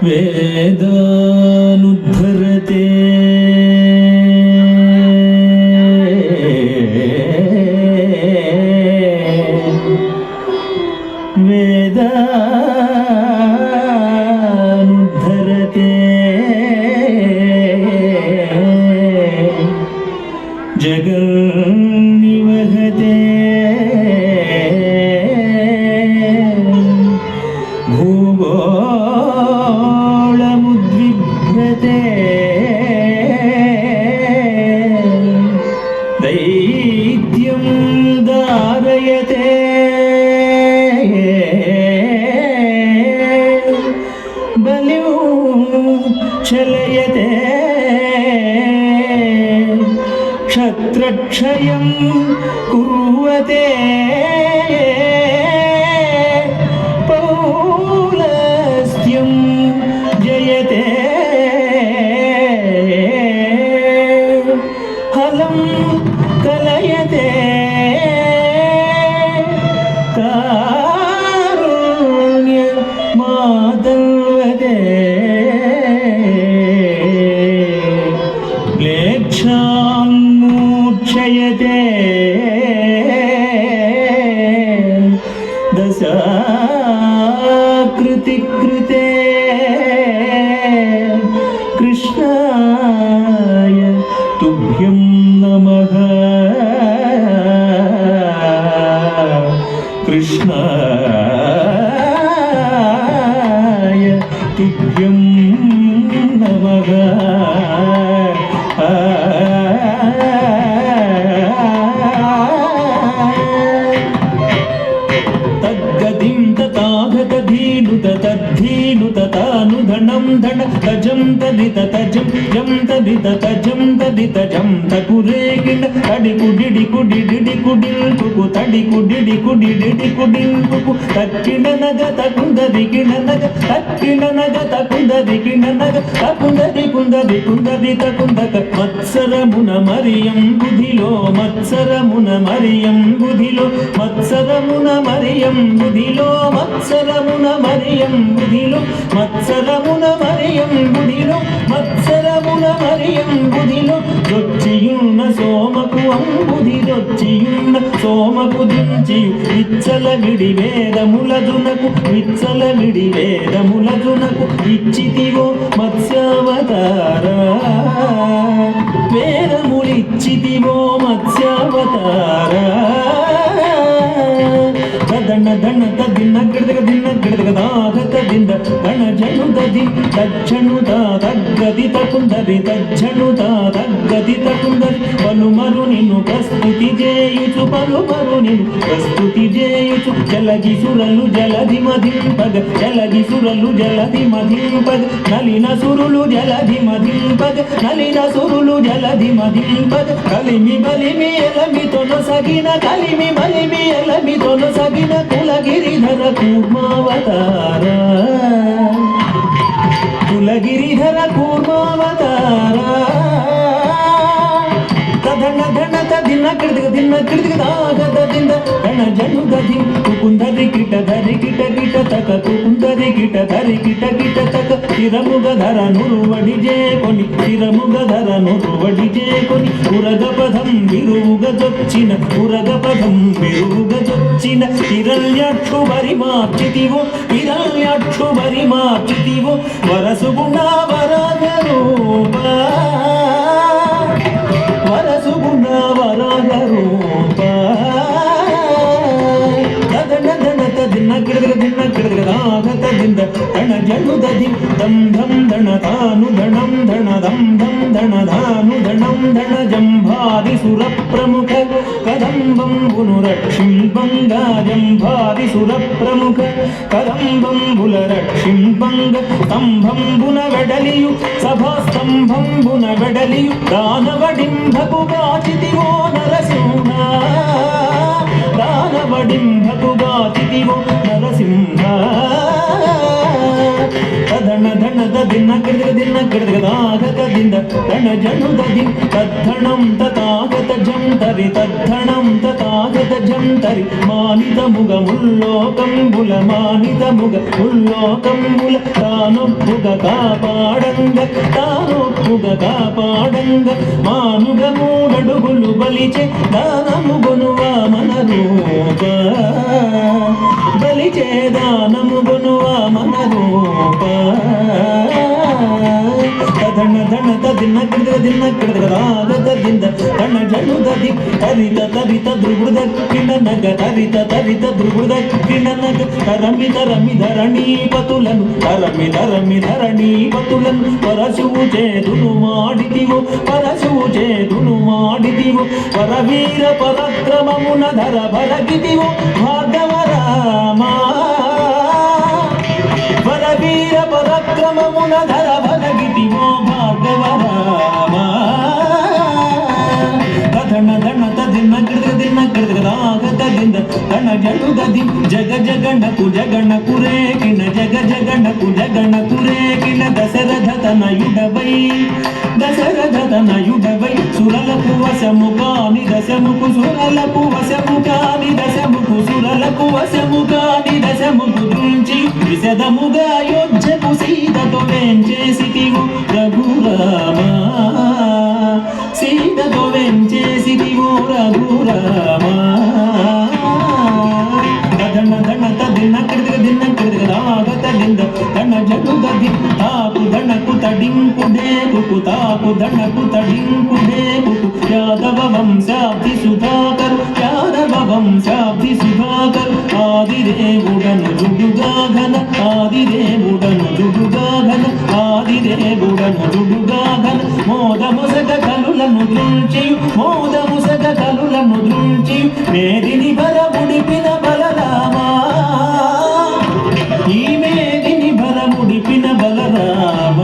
वेदानुद्धरते वेदानुद्धरते जगन्निवहते भूगोळमुद्विभ्रते दैत्यं धारयते बलिं चलयते क्षत्रक्षयं कुर्वते पौलस्त्यं जयते हलं कलयते कारुण्यमातल्वते म्लेच्छान्मूर्च्छयते दशाकृतिकृते कृष्णाय तुभ्यं नमः कृष्णाय तुभ्यं नमः तद्गतिं तथागतधीनुत तद्धीनुत तानुधनं धन तजं तदित तजं जं तदित तजं तदित जं तकुरे किड तडिकुडिडि कुडिडिडि कुडिल कुकु तडिकुडिडि कुडिडिडि कुडिल कुकु तक्किड नग तकुंदरि किड नग तक्किड नग तकुंदरि किड नग तकुंदरि कुंदरि कुंदरि तकुंदक मत्सरमुन मरियं बुधिलो मत्सरमुन मरियं बुधिलो मत्सरमुन मरियं बुधिलो मत्सरमुन मरियं बुधिलो मत्सरमुन मरियं बुधिलो मत्सरमुन मरियं बुधिलो దొచ్చియున్న సోమకు అంబుధి దొచ్చియున్న సోమకు దించి విచ్చల విడి వేదములదునకు విచ్చల విడి వేదములదునకు ఇచ్చితివో మత్స్యావతారా వేదములిచ్చితివో మత్స్యావతారా దణ దణ తదిన గిడదగ దిన గిడదగ దాగత దింద దణ జను దది దజ్జను దగ్గది తకుందరి దజ్జను దగ్గది తకుందరి పలుమరు నిన్ను ప్రస్తుతి చేయుచు పలుమరు నిన్ను ప్రస్తుతి చేయుచు జలగి సురలు జలధి మధింపగ జలగి సురలు జలధి మధింపగ నలిన సురులు జలధి మధింపగ నలిన సురులు జలధి మధింపగ కలిమి బలిమి ఎలమితోన సగిన కలిమి బలిమి ఎలమితోన సగిన కులగిరిధర కూర్మావతారా కులగిరిధర కూర్మావతారా తదన ధన తదిన కిడదిగ దిన కిడదిగ దాగద దింద దణ జను దది కుకుందరి కిట ధరి కిట కిట తక కుకుందరి కిట ధరి కిట కిట తక తిరముగ ధర నురువడి జేకొని తిరముగ ధర నురువడి జేకొని ఉరగ పదం విరువుగ జొచ్చిన ఉరగ పదం విరువుగ జొచ్చిన హిరణ్యాక్షు వరి మార్చితివో హిరణ్యాక్షు వరి మార్చితివో వరసుగుణ వరాగ రూపా వరసుగుణ వరాగ రూపా దన దన తదిన గిడదగ దిన గిడదగ దాగత దింద దణ జను దది దం ధం దణ తాను ధణం ధణ దం ధం ధణ ధాను ధణం ధణ జంభాది సుర ప్రముఖ కదంబంబును రక్షింపంగా జంభాది సుర ప్రముఖ కదంబంబుల రక్షింపంగ స్తంభంబున వెడలియు సభాస్తంభంబున వెడలియు దానవడింభకు గాచితివో నరసింహ దానవడింభకు గాచితివో నరసింహ దణ ధణ దిన గిడదిగ దిన ಗಿಡದಗದಾಗತ ದಿಂದ ತಣ ಜನುದದಿ ತದ್ಧಣಂ ತಥಾಗತ ಜಂತರಿ ತದ್ಧಣಂ ತಥಾಗತ ಜಂತರಿ ಮಾನಿತ ಮುಗ ಮುಲ್ಲೋಕಂಬುಲ ಮಾನಿತ ಮುಗ ಮುಲ್ಲೋಕಂಬುಲ తానొప్పుగ కాపాడంగ మానుగ మూడడుగులు బలిచే దానము గొనువా మన రూప బలిచే దానము గొనువా మన రూప ధన ధన తదిన్న కిడదగ రాగద ದಿಂದ ತಣ ಜನುದದಿ ತರಿತ ತರಿತ ಧ್ರುವದ ಕಿಣನಗ ತರಿತ ತರಿತ ಧ್ರುವದ ಕಿಣನಗ ತರಮಿ ತರಮಿ ಧರಣಿ ಪತುಲನು ತರಮಿ ತರಮಿ ಧರಣಿ ಪತುಲನು ಪರಶುವು ಚೇದುನು ಮಾಡಿದಿವು ಪರಶುವು ಚೇದುನು ಮಾಡಿದಿವು ಪರವೀರ ಪರಾಕ್ರಮమున ధర ಬರಗಿದಿವು ಭಾಗವ ರಾಮ ಪರವೀರ ಪರಾಕ್ರಮమున ధర ಬರಗಿದಿವು ಭಾಗವ ರಾಮ ಧಣ ಧಣ ತದಿನ್ನ ಗಿಡದಗದಾಗತ ದಿಂದ ತಣ ಜಡುಗದಿ ಜಗ ಜಗಣಕು ಜಗಣಕು ರೇಕಿಣ ಜಗ ಜಗಣಕು ಜಗಣಕು ರೇಕಿಣ ದಶರಥ ತನಯುಡವೈ ಸುರಲಕು ವಶಮುಖಾನಿ ದಶಮುಖು ಸುರಲಕು ವಶಮುಖಾನಿ ದಶಮುಖು ಸುರಲಕು ವಶಮುಖಾನಿ ದಶಮುಖು ದೃಂಚಿ ವಿಶದముగ అయోధ్యకు సీతతో వేంచేసితివు రఘురామ సీతతో వేంచేసితివు రఘురామ ధన ధన తదిన్న కిడదగ ದಿಂದ ತಣ ಜಡುಗದಿ తాకు ధణకు తడింపుడేకు తాకు ధణకు తడింపుడేకు యాదవ వంశాబ్ది సుధాకర్ యాదవ వంశాబ్ది సుధాకర్ ఆదిదేవుడను జుడుగాఘన ఆదిదేవుడను జుడుగాఘన ఆదిదేవుడను జుడుగాఘన మోదముసగ కలులను దృంచియు మోదముసగ కలులను దృంచియు మేదిని బలముడిపిన బలరామా ఈ మేదిని బలముడిపిన బలరామ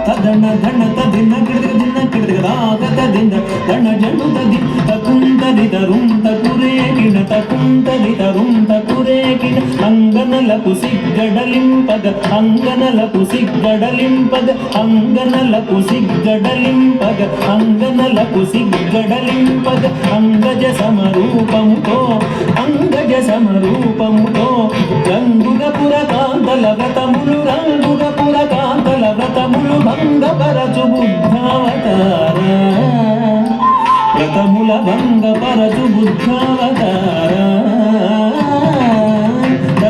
తదన ధన తదిన్న గిడదగదాగత ದಿಂದ తణ జడుదది తకుంతలి తరుం తకురేకిన తకుంతలి తరుం తకురేకిన అంగనలకు సిగ్గడలింపగ అంగనలకు సిగ్గడలింపగ అంగనలకు సిగ్గడలింపగ అంగనలకు సిగ్గడలింపగ అంగజ సమరూపముతో అంగజ సమరూపముతో రంగుగపుర కాంతల వ్రతములు రంగుగపుర కాంతల వ్రతములు భంగపరచు బుద్ధావతార వ్రతముల భంగపరచు బుద్ధావతార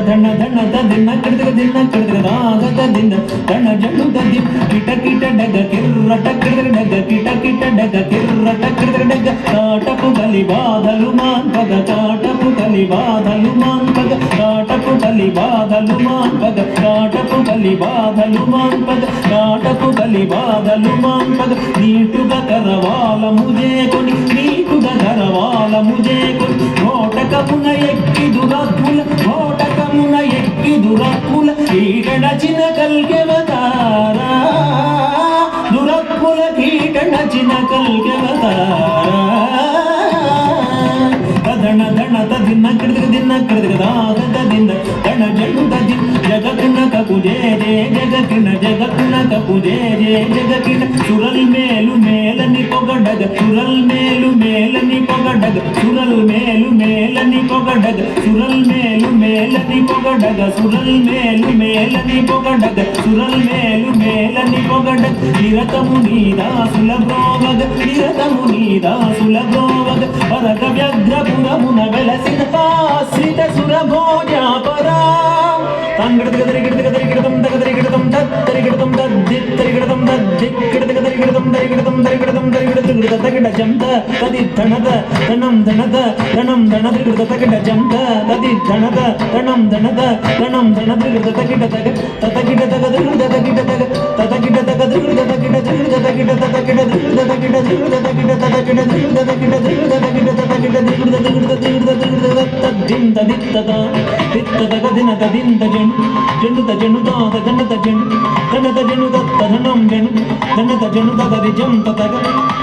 ధన ధన తదిన్న గిడదగదాగత ದಿಂದ ತಣ ಜಡುಗದಿ ಕಿಟ ಕಿಟ ಡಗ ಕಿರ್ರಟ ಕಿಡಗ ಕಿಟ ಕಿಟ ಡಗ ಕಿರ್ರಟ ಕಿಡಗ ಕಾಟపు కలి బాధలు మాన్పగ కాటపు కలి బాధలు మాన్పగ కాటపు కలి బాధలు మాన్పగ కాటపు కలి బాధలు మాన్పగ కాటపు కలి బాధలు మాన్పగ నీటుగా కరవాలము చేకొని నీటుగా కరవాలము చేకొని ఓటకమున ఎక్కి దురత్ముల ఓటకమున ఎక్కి దురత్ముల కీటనచిన కల్కెవతారా దురత్ముల కీటనచిన కల్కెవతారా ధణ ధణ తదిన్న గిడదగదాగత ದಿಂದ తణ జడుదది జగకిణకకు జయ జయ జగకిణ జగకిణకకు జయ జయ జగకిణ సురల్ మేలు మేలని పొగడగ సురల్ మేలు మేలని పొగడగ సురల్ మేలు మేలని పొగడగ సురల్ మేలు మేలని పొగడగ సురల్ మేలు మేలని పొగడగ సురల్ మేలు మేలని పొగడగ నిరతము నీదాసుల బ్రోవగ నిరతము నీదాసుల బ్రోవగ పరగ వ్యగ్రపురమున వెలసిన ఆశ్రిత సురభోజాపరా గిడదం తగిడ జంత తది ధనద ధనం ధనద ధనం ధనద తగిడ జంత తది ధనద ధనం ధనద ధనం ధనద తగిడ తగ తగిడ తగ తగిడ తగ తగిడ తగ తగిడ తగిడ తగిడ తగిడ తగిడ తగిడ తదింత దిత్తద దిత్తదగ దిన తదింత జను జనుత జనుత ధనత జను ధనత జను దత్త ధనం జను ధనత జను తగది జంత తగ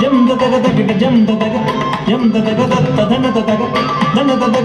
జంత తగ తగిడ జంత తగ జంత తగ దత్త ధనత తగ ధనత